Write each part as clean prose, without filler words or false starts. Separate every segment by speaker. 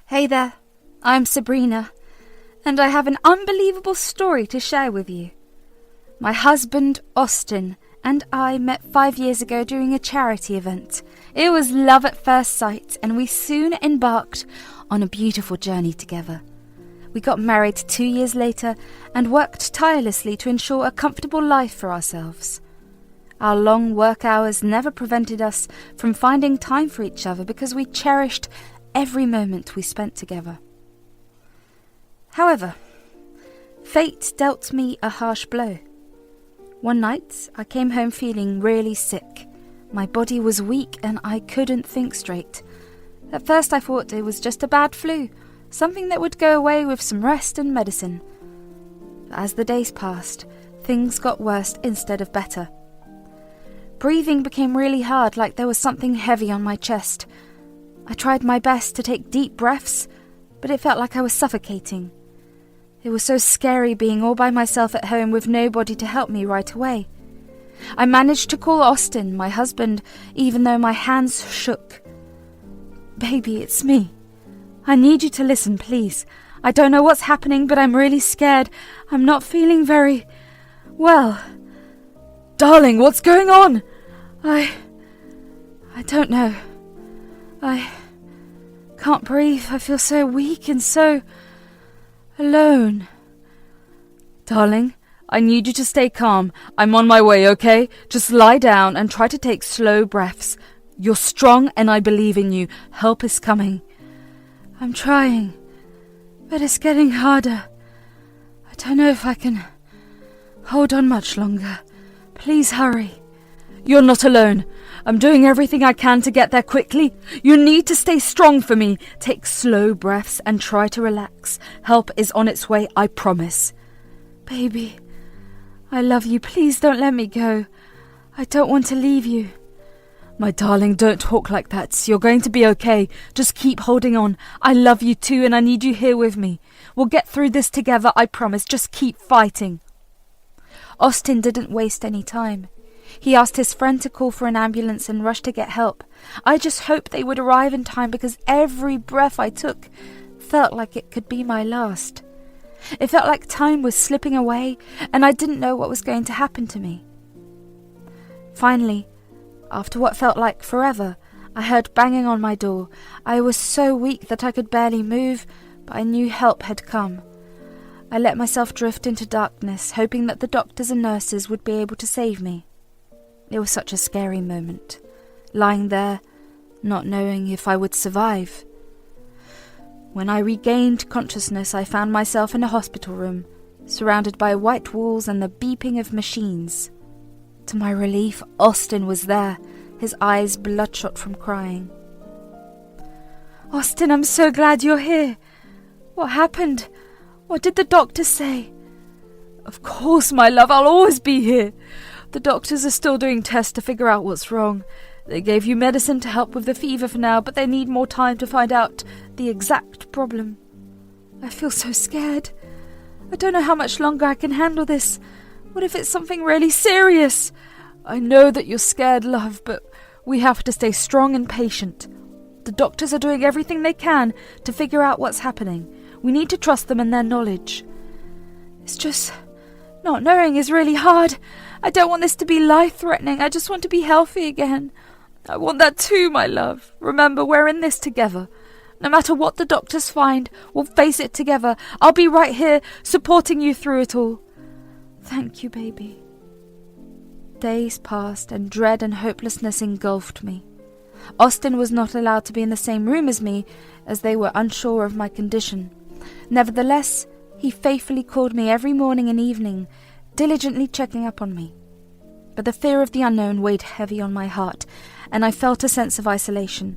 Speaker 1: Hey there, I'm Sabrina, and I have an unbelievable story to share with you. My husband, Austin, and I met 5 years ago during a charity event. It was love at first sight, and we soon embarked on a beautiful journey together. We got married 2 years later and worked tirelessly to ensure a comfortable life for ourselves. Our long work hours never prevented us from finding time for each other because we cherished every moment we spent together. However, fate dealt me a harsh blow. One night, I came home feeling really sick. My body was weak and I couldn't think straight. At first I thought it was just a bad flu, something that would go away with some rest and medicine. But as the days passed, things got worse instead of better. Breathing became really hard, like there was something heavy on my chest. I tried my best to take deep breaths, but it felt like I was suffocating. It was so scary being all by myself at home with nobody to help me right away. I managed to call Austin, my husband, even though my hands shook. "Baby, it's me. I need you to listen, please. I don't know what's happening, but I'm really scared. I'm not feeling very well."
Speaker 2: "Darling, what's going on?"
Speaker 1: I don't know. I can't breathe. I feel so weak and so alone.
Speaker 2: "Darling, I need you to stay calm. I'm on my way, okay? Just lie down and try to take slow breaths. You're strong and I believe in you. Help is coming."
Speaker 1: I'm trying, but it's getting harder. I don't know if I can hold on much longer. Please hurry.
Speaker 2: "You're not alone. I'm doing everything I can to get there quickly. You need to stay strong for me. Take slow breaths and try to relax. Help is on its way, I promise."
Speaker 1: "Baby, I love you. Please don't let me go. I don't want to leave you."
Speaker 2: "My darling, don't talk like that. You're going to be okay. Just keep holding on. I love you too and I need you here with me. We'll get through this together, I promise. Just keep fighting."
Speaker 1: Austin didn't waste any time. He asked his friend to call for an ambulance and rush to get help. I just hoped they would arrive in time because every breath I took felt like it could be my last. It felt like time was slipping away and I didn't know what was going to happen to me. Finally, after what felt like forever, I heard banging on my door. I was so weak that I could barely move, but I knew help had come. I let myself drift into darkness, hoping that the doctors and nurses would be able to save me. It was such a scary moment, lying there, not knowing if I would survive. When I regained consciousness, I found myself in a hospital room, surrounded by white walls and the beeping of machines. To my relief, Austin was there, his eyes bloodshot from crying. "Austin, I'm so glad you're here. What happened? What did the doctor say?"
Speaker 2: "Of course, my love, I'll always be here. The doctors are still doing tests to figure out what's wrong. They gave you medicine to help with the fever for now, but they need more time to find out the exact problem."
Speaker 1: I feel so scared. I don't know how much longer I can handle this. What if it's something really serious?
Speaker 2: "I know that you're scared, love, but we have to stay strong and patient. The doctors are doing everything they can to figure out what's happening. We need to trust them and their knowledge."
Speaker 1: It's just not knowing is really hard. I don't want this to be life-threatening. I just want to be healthy again.
Speaker 2: "I want that too, my love. Remember, we're in this together. No matter what the doctors find, we'll face it together. I'll be right here, supporting you through it all."
Speaker 1: "Thank you, baby." Days passed and dread and hopelessness engulfed me. Austin was not allowed to be in the same room as me, as they were unsure of my condition. Nevertheless, he faithfully called me every morning and evening, diligently checking up on me. But the fear of the unknown weighed heavy on my heart, and I felt a sense of isolation.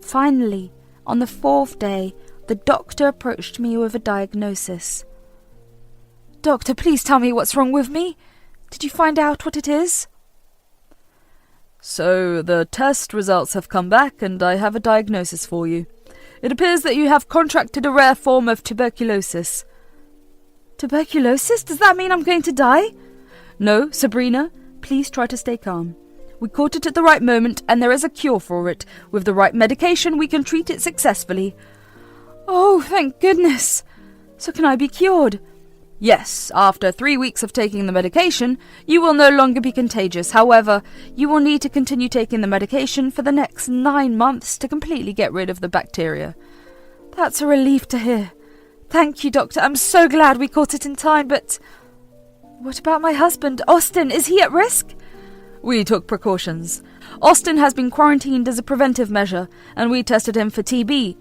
Speaker 1: Finally, on the 4th day, the doctor approached me with a diagnosis. "Doctor, please tell me what's wrong with me. Did you find out what it is?"
Speaker 2: "So, the test results have come back and I have a diagnosis for you. It appears that you have contracted a rare form of tuberculosis."
Speaker 1: "Tuberculosis? Does that mean I'm going to die?"
Speaker 2: "No, Sabrina, please try to stay calm. We caught it at the right moment and there is a cure for it. With the right medication we can treat it successfully." Oh, thank goodness. So can I be cured?
Speaker 3: Yes, after 3 weeks of taking the medication, you will no longer be contagious. However, you will need to continue taking the medication for the next 9 months to completely get rid of the bacteria.
Speaker 2: That's a relief to hear. Thank you, Doctor. I'm so glad we caught it in time, but what about my husband, Austin? Is he at risk?
Speaker 3: We took precautions. Austin has been quarantined as a preventive measure, and we tested him for TB.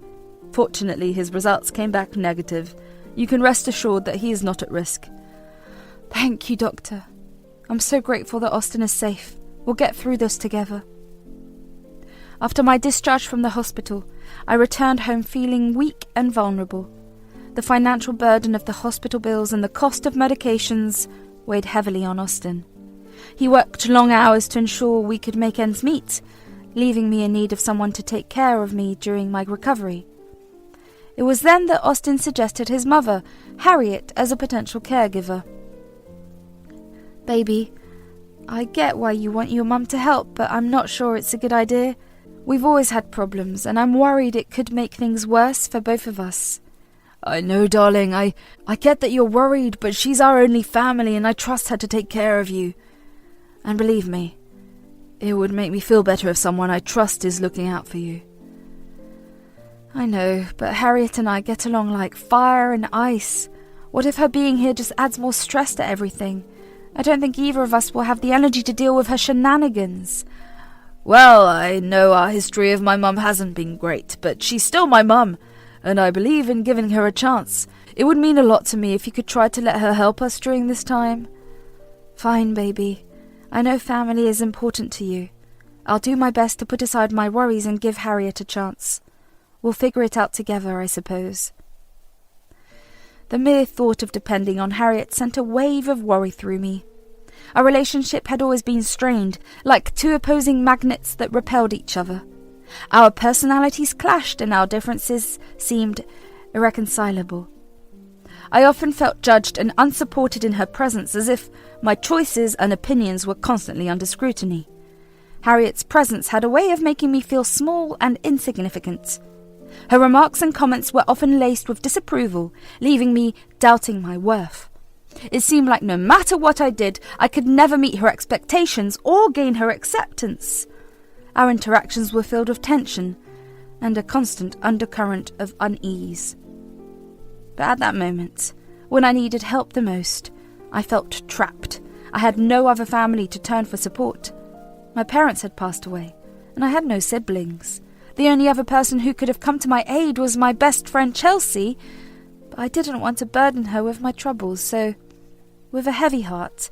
Speaker 3: Fortunately, his results came back negative. You can rest assured that he is not at risk.
Speaker 2: Thank you, Doctor. I'm so grateful that Austin is safe. We'll get through this together. After my discharge from the hospital, I returned home feeling weak and vulnerable. The financial burden of the hospital bills and the cost of medications weighed heavily on Austin. He worked long hours to ensure we could make ends meet, leaving me in need of someone to take care of me during my recovery. It was then that Austin suggested his mother, Harriet, as a potential caregiver. Baby, I get why you want your mum to help, but I'm not sure it's a good idea. We've always had problems, and I'm worried it could make things worse for both of us.
Speaker 3: I know, darling. I get that you're worried, but she's our only family, and I trust her to take care of you. And believe me, it would make me feel better if someone I trust is looking out for you.
Speaker 2: I know, but Harriet and I get along like fire and ice. What if her being here just adds more stress to everything? I don't think either of us will have the energy to deal with her shenanigans.
Speaker 3: Well, I know our history of my mum hasn't been great, but she's still my mum, and I believe in giving her a chance. It would mean a lot to me if you could try to let her help us during this time.
Speaker 2: Fine, baby. I know family is important to you. I'll do my best to put aside my worries and give Harriet a chance. We'll figure it out together, I suppose. The mere thought of depending on Harriet sent a wave of worry through me. Our relationship had always been strained, like two opposing magnets that repelled each other. Our personalities clashed and our differences seemed irreconcilable. I often felt judged and unsupported in her presence, as if my choices and opinions were constantly under scrutiny. Harriet's presence had a way of making me feel small and insignificant. Her remarks and comments were often laced with disapproval, leaving me doubting my worth. It seemed like no matter what I did, I could never meet her expectations or gain her acceptance. Our interactions were filled with tension and a constant undercurrent of unease. But at that moment, when I needed help the most, I felt trapped. I had no other family to turn for support. My parents had passed away, and I had no siblings. The only other person who could have come to my aid was my best friend Chelsea, but I didn't want to burden her with my troubles, so, with a heavy heart,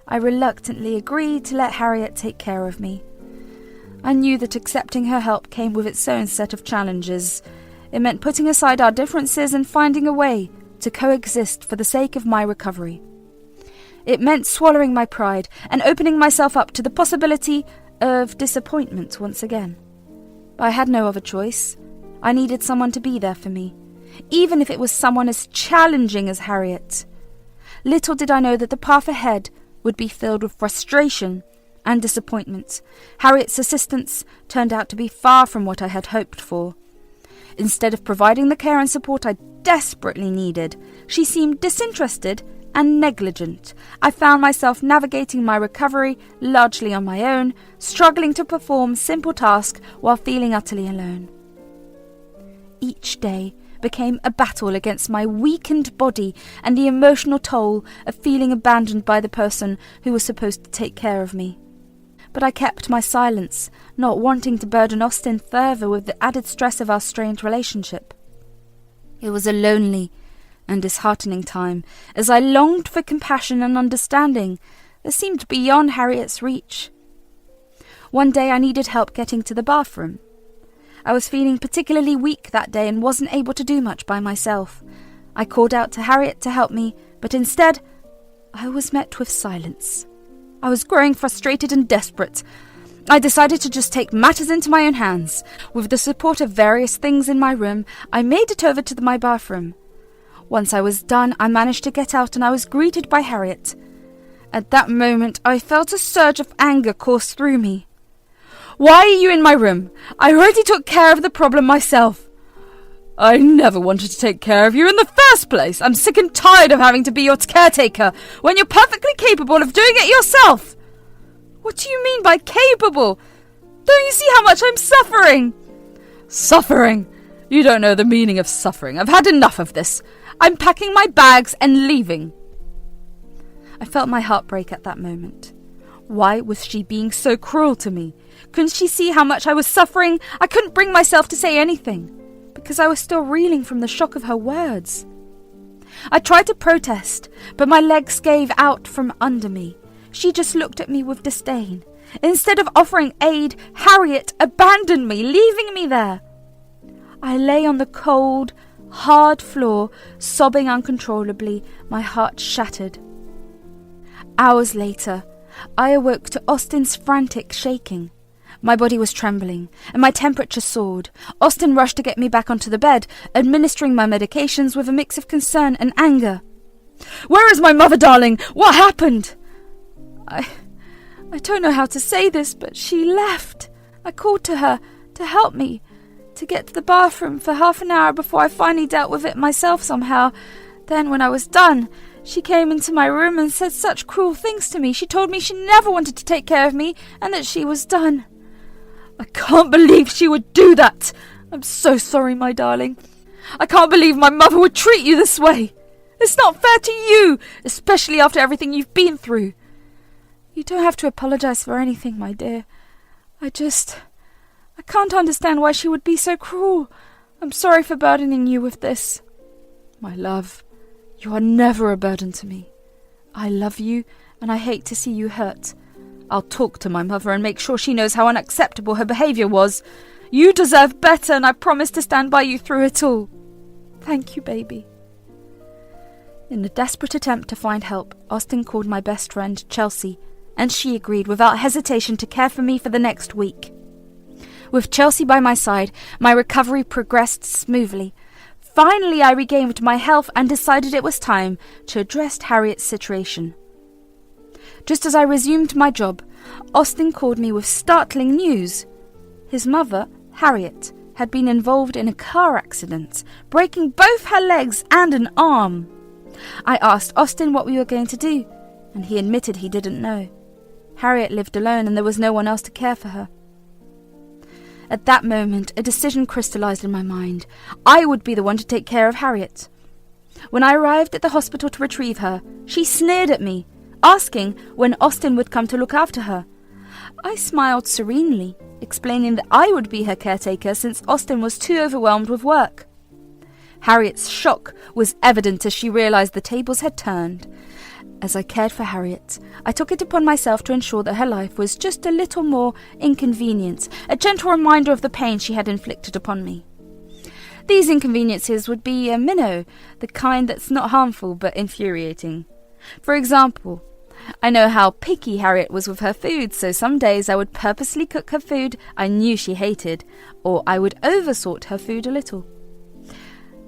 Speaker 2: I reluctantly agreed to let Harriet take care of me. I knew that accepting her help came with its own set of challenges. It meant putting aside our differences and finding a way to coexist for the sake of my recovery. It meant swallowing my pride and opening myself up to the possibility of disappointment once again. But I had no other choice. I needed someone to be there for me, even if it was someone as challenging as Harriet. Little did I know that the path ahead would be filled with frustration and disappointment. Harriet's assistance turned out to be far from what I had hoped for. Instead of providing the care and support I desperately needed, she seemed disinterested and negligent. I found myself navigating my recovery largely on my own, struggling to perform simple tasks while feeling utterly alone. Each day became a battle against my weakened body and the emotional toll of feeling abandoned by the person who was supposed to take care of me. But I kept my silence, not wanting to burden Austin further with the added stress of our strained relationship. It was a lonely and disheartening time, as I longed for compassion and understanding that seemed beyond Harriet's reach. One day I needed help getting to the bathroom. I was feeling particularly weak that day and wasn't able to do much by myself. I called out to Harriet to help me, but instead I was met with silence. I was growing frustrated and desperate. I decided to just take matters into my own hands. With the support of various things in my room, I made it over to my bathroom. Once I was done, I managed to get out and I was greeted by Harriet. At that moment, I felt a surge of anger course through me. "Why are you in my room? I already took care of the problem myself." I never wanted to take care of you in the first place. I'm sick and tired of having to be your caretaker when you're perfectly capable of doing it yourself.
Speaker 3: What do you mean by capable? Don't you see how much I'm suffering?
Speaker 2: Suffering? You don't know the meaning of suffering. I've had enough of this. I'm packing my bags and leaving.
Speaker 1: I felt my heart break at that moment. Why was she being so cruel to me? Couldn't she see how much I was suffering? I couldn't bring myself to say anything, because I was still reeling from the shock of her words. I tried to protest, but my legs gave out from under me. She just looked at me with disdain. Instead of offering aid, Harriet abandoned me, leaving me there. I lay on the cold, hard floor, sobbing uncontrollably, my heart shattered. Hours later, I awoke to Austin's frantic shaking. My body was trembling, and my temperature soared. Austin rushed to get me back onto the bed, administering my medications with a mix of concern and anger.
Speaker 2: Where is my mother, darling? What happened?
Speaker 3: I don't know how to say this, but she left. I called to her to help me, to get to the bathroom for half an hour before I finally dealt with it myself somehow. Then, when I was done, she came into my room and said such cruel things to me. She told me she never wanted to take care of me and that she was done.
Speaker 2: I can't believe she would do that. I'm so sorry, my darling. I can't believe my mother would treat you this way. It's not fair to you, especially after everything you've been through.
Speaker 3: You don't have to apologize for anything, my dear. I can't understand why she would be so cruel. I'm sorry for burdening you with this.
Speaker 2: My love, you are never a burden to me. I love you, and I hate to see you hurt. I'll talk to my mother and make sure she knows how unacceptable her behaviour was. You deserve better, and I promise to stand by you through it all.
Speaker 3: Thank you, baby.
Speaker 1: In a desperate attempt to find help, Austin called my best friend, Chelsea, and she agreed without hesitation to care for me for the next week. With Chelsea by my side, my recovery progressed smoothly. Finally, I regained my health and decided it was time to address Harriet's situation. Just as I resumed my job, Austin called me with startling news. His mother, Harriet, had been involved in a car accident, breaking both her legs and an arm. I asked Austin what we were going to do, and he admitted he didn't know. Harriet lived alone and there was no one else to care for her. At that moment, a decision crystallized in my mind. I would be the one to take care of Harriet. When I arrived at the hospital to retrieve her, she sneered at me, asking when Austin would come to look after her. I smiled serenely, explaining that I would be her caretaker since Austin was too overwhelmed with work. Harriet's shock was evident as she realized the tables had turned. As I cared for Harriet, I took it upon myself to ensure that her life was just a little more inconvenient, a gentle reminder of the pain she had inflicted upon me. These inconveniences would be a minnow, the kind that's not harmful but infuriating. For example, I know how picky Harriet was with her food, so some days I would purposely cook her food I knew she hated, or I would oversalt her food a little.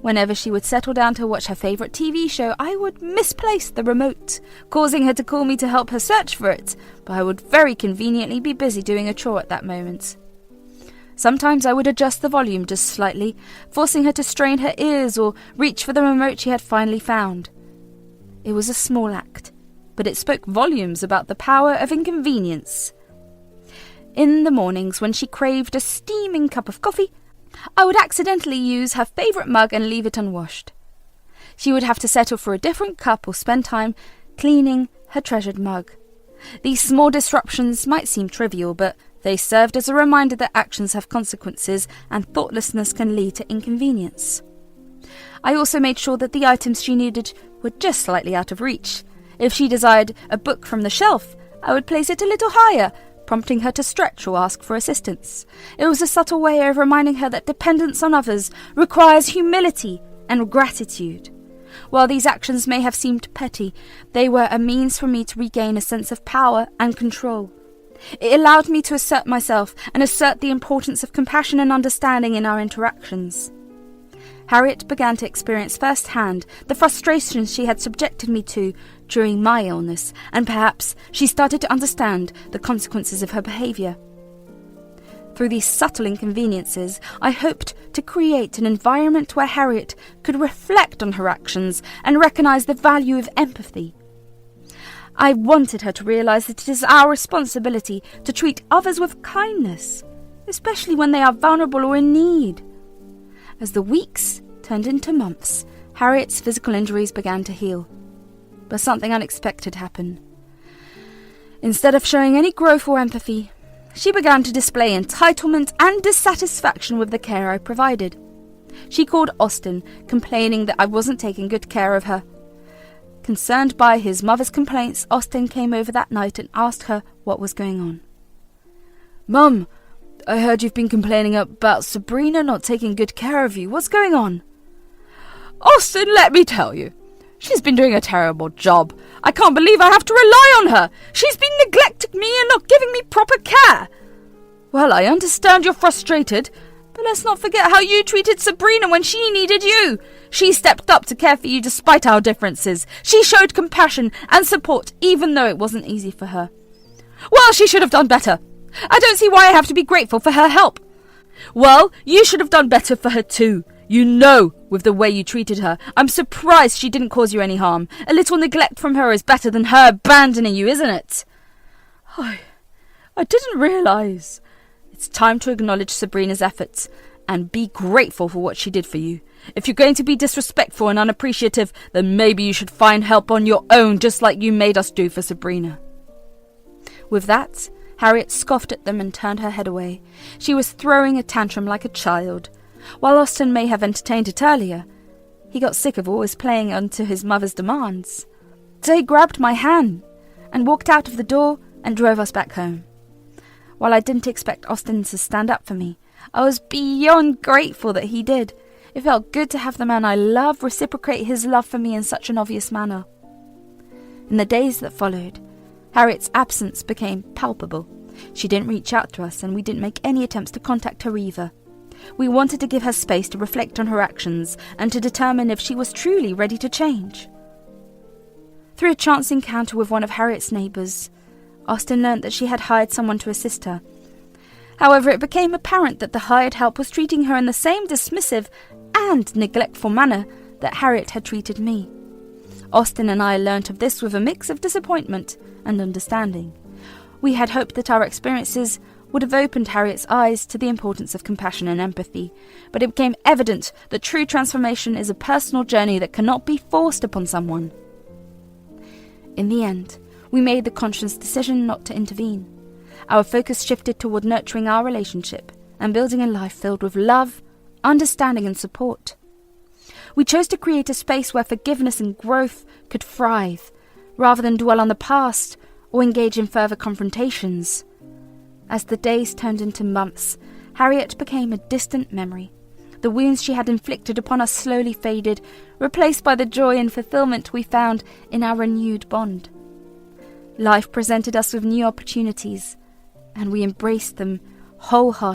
Speaker 1: Whenever she would settle down to watch her favourite TV show, I would misplace the remote, causing her to call me to help her search for it, but I would very conveniently be busy doing a chore at that moment. Sometimes I would adjust the volume just slightly, forcing her to strain her ears or reach for the remote she had finally found. It was a small act, but it spoke volumes about the power of inconvenience. In the mornings, when she craved a steaming cup of coffee, I would accidentally use her favourite mug and leave it unwashed. She would have to settle for a different cup or spend time cleaning her treasured mug. These small disruptions might seem trivial, but they served as a reminder that actions have consequences and thoughtlessness can lead to inconvenience. I also made sure that the items she needed were just slightly out of reach. If she desired a book from the shelf, I would place it a little higher, prompting her to stretch or ask for assistance. It was a subtle way of reminding her that dependence on others requires humility and gratitude. While these actions may have seemed petty, they were a means for me to regain a sense of power and control. It allowed me to assert myself and assert the importance of compassion and understanding in our interactions. Harriet began to experience firsthand the frustrations she had subjected me to during my illness, and perhaps she started to understand the consequences of her behaviour. Through these subtle inconveniences, I hoped to create an environment where Harriet could reflect on her actions and recognise the value of empathy. I wanted her to realise that it is our responsibility to treat others with kindness, especially when they are vulnerable or in need. As the weeks turned into months, Harriet's physical injuries began to heal. But something unexpected happened. Instead of showing any growth or empathy, she began to display entitlement and dissatisfaction with the care I provided. She called Austin, complaining that I wasn't taking good care of her. Concerned by his mother's complaints, Austin came over that night and asked her what was going on.
Speaker 3: Mum, I heard you've been complaining about Sabrina not taking good care of you. What's going on?
Speaker 2: Austin, let me tell you. She's been doing a terrible job. I can't believe I have to rely on her. She's been neglecting me and not giving me proper care. Well, I understand you're frustrated, but let's not forget how you treated Sabrina when she needed you. She stepped up to care for you despite our differences. She showed compassion and support even though it wasn't easy for her. Well, she should have done better. I don't see why I have to be grateful for her help. Well, you should have done better for her too. You know, with the way you treated her. I'm surprised she didn't cause you any harm. A little neglect from her is better than her abandoning you, isn't it? I didn't realise. It's time to acknowledge Sabrina's efforts and be grateful for what she did for you. If you're going to be disrespectful and unappreciative, then maybe you should find help on your own, just like you made us do for Sabrina. With that, Harriet scoffed at them and turned her head away. She was throwing a tantrum like a child. While Austin may have entertained it earlier, he got sick of always playing onto his mother's demands. So he grabbed my hand and walked out of the door and drove us back home. While I didn't expect Austin to stand up for me, I was beyond grateful that he did. It felt good to have the man I love reciprocate his love for me in such an obvious manner. In the days that followed, Harriet's absence became palpable. She didn't reach out to us, and we didn't make any attempts to contact her either. We wanted to give her space to reflect on her actions and to determine if she was truly ready to change. Through a chance encounter with one of Harriet's neighbours, Austin learnt that she had hired someone to assist her. However, it became apparent that the hired help was treating her in the same dismissive and neglectful manner that Harriet had treated me. Austin and I learnt of this with a mix of disappointment and understanding. We had hoped that our experiences would have opened Harriet's eyes to the importance of compassion and empathy, but it became evident that true transformation is a personal journey that cannot be forced upon someone. In the end, we made the conscious decision not to intervene. Our focus shifted toward nurturing our relationship and building a life filled with love, understanding and support. We chose to create a space where forgiveness and growth could thrive, rather than dwell on the past or engage in further confrontations. As the days turned into months, Harriet became a distant memory. The wounds she had inflicted upon us slowly faded, replaced by the joy and fulfillment we found in our renewed bond. Life presented us with new opportunities, and we embraced them wholeheartedly.